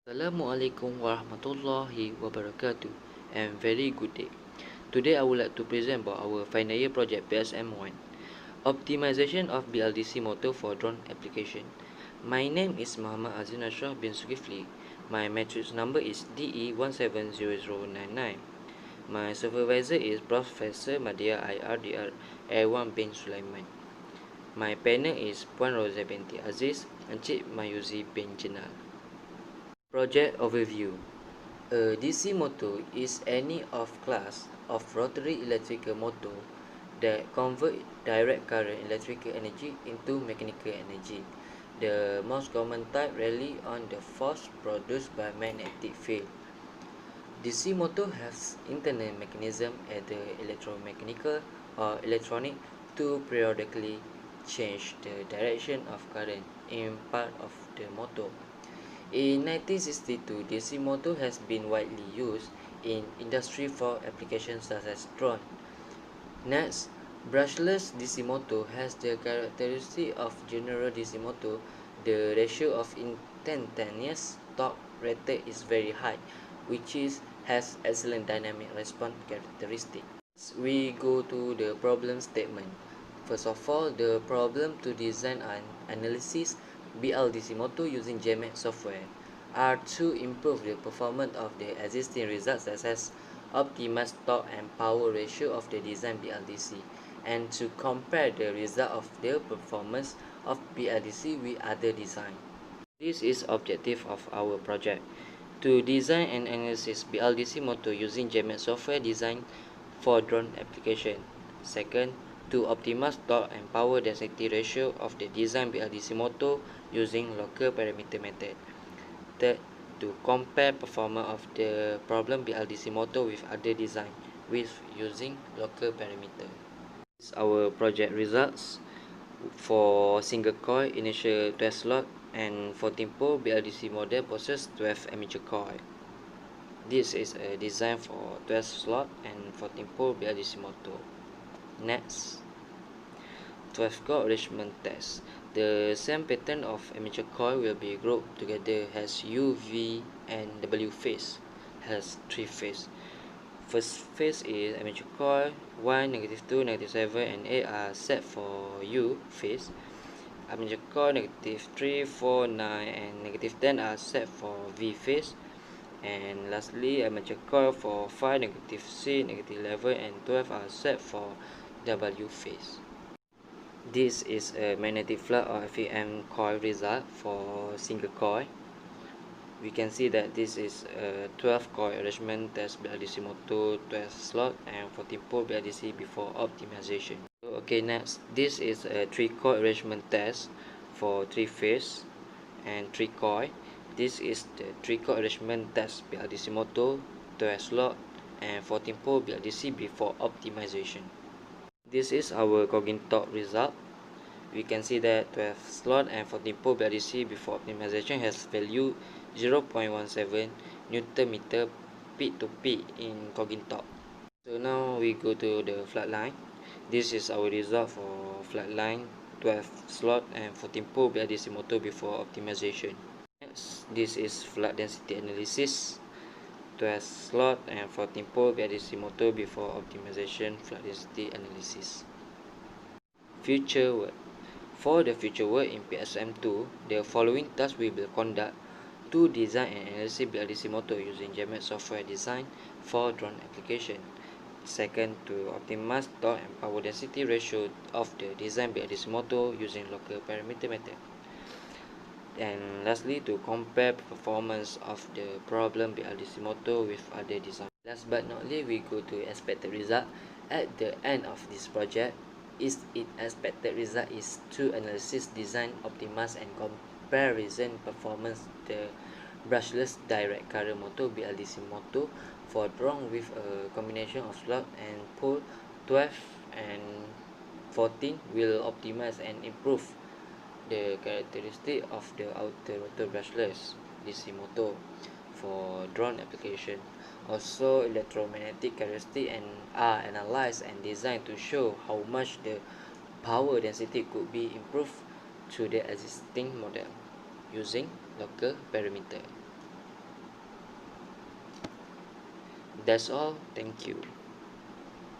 Assalamualaikum warahmatullahi wabarakatuh and very good day. Today I would like to present about our final year project PSM1, Optimization of BLDC motor for drone application. My name is Muhammad Azin Ashraf bin Sukifli. My matrix number is DE170099. My supervisor is Professor Madya IRDR Airwan bin Sulaiman. My panel is Puan Rosa binti Aziz, Encik Mayuzi bin Jenal. Project overview. A DC motor is any of class of rotary electrical motor that convert direct current electrical energy into mechanical energy. The most common type rely on the force produced by magnetic field. DC motor has internal mechanism at the electromechanical or electronic to periodically change the direction of current in part of the motor. In 1962, DC motor has been widely used in industry for applications such as drone. Next, brushless DC motor has the characteristic of general DC motor. The ratio of instantaneous torque rated is very high, which has excellent dynamic response characteristic. We go to the problem statement. First of all, the problem to design and analysis BLDC motor using JMAX software are to improve the performance of the existing results such as optimize torque and power ratio of the design BLDC and to compare the result of the performance of BLDC with other design. This is objective of our project. To design and analyze BLDC motor using JMAX software design for drone application. Second, to optimize torque and power density ratio of the design BLDC motor using local parameter method. Third, to compare performance of the problem BLDC motor with other design with using local parameter. This is our project results for single coil initial 12 slot and 14 pole BLDC model possess 12 armature coil. This is a design for 12 slot and 14 pole BLDC motor. Next, 12 coil arrangement test. The same pattern of armature coil will be grouped together as U, V, and W phase, has 3 phase. First phase is armature coil 1, -2, -7, and 8 are set for U phase. Armature coil -3, 4, 9, and -10 are set for V phase. And lastly, armature coil for 5, -6, -11, and 12 are set for W phase. This is a magnetic flux or FEM coil result for single coil. We can see that this is a 12 coil arrangement test BLDC motor 12 slot and 14 pole BLDC before optimization. Okay, next, this is a 3 coil arrangement test for 3 phase and 3 coil. This is the 3 coil arrangement test BLDC motor 12 slot and 14 pole BLDC before optimization. This is our Cognitalk result. We can see that 12 slot and 14 pole BLDC before optimization has value 0.17 Newton meter peak to peak in Cognitalk. So now we go to the flatline. This is our result for flatline 12 slot and 14 pole BLDC motor before optimization. Next, this is flood density analysis. 12 slot and 14 pole BLDC motor before optimization flood density analysis. Future work. For the future work in PSM2, the following tasks we will conduct to design and analyze BLDC motor using JMAX software design for drone application. Second, to optimize torque and power density ratio of the design BLDC motor using local parameter method. And lastly, to compare performance of the problem BLDC motor with other design. Last but not least, we go to expected result. At the end of this project, its expected result is to analysis, design, optimize, and comparison performance the brushless direct current motor BLDC motor for drone with a combination of slot and pole 12 and 14 will optimize and improve the characteristic of the outer rotor brushless DC motor for drone application. Also, electromagnetic characteristics are analyzed and designed to show how much the power density could be improved to the existing model using local parameter. That's all. Thank you.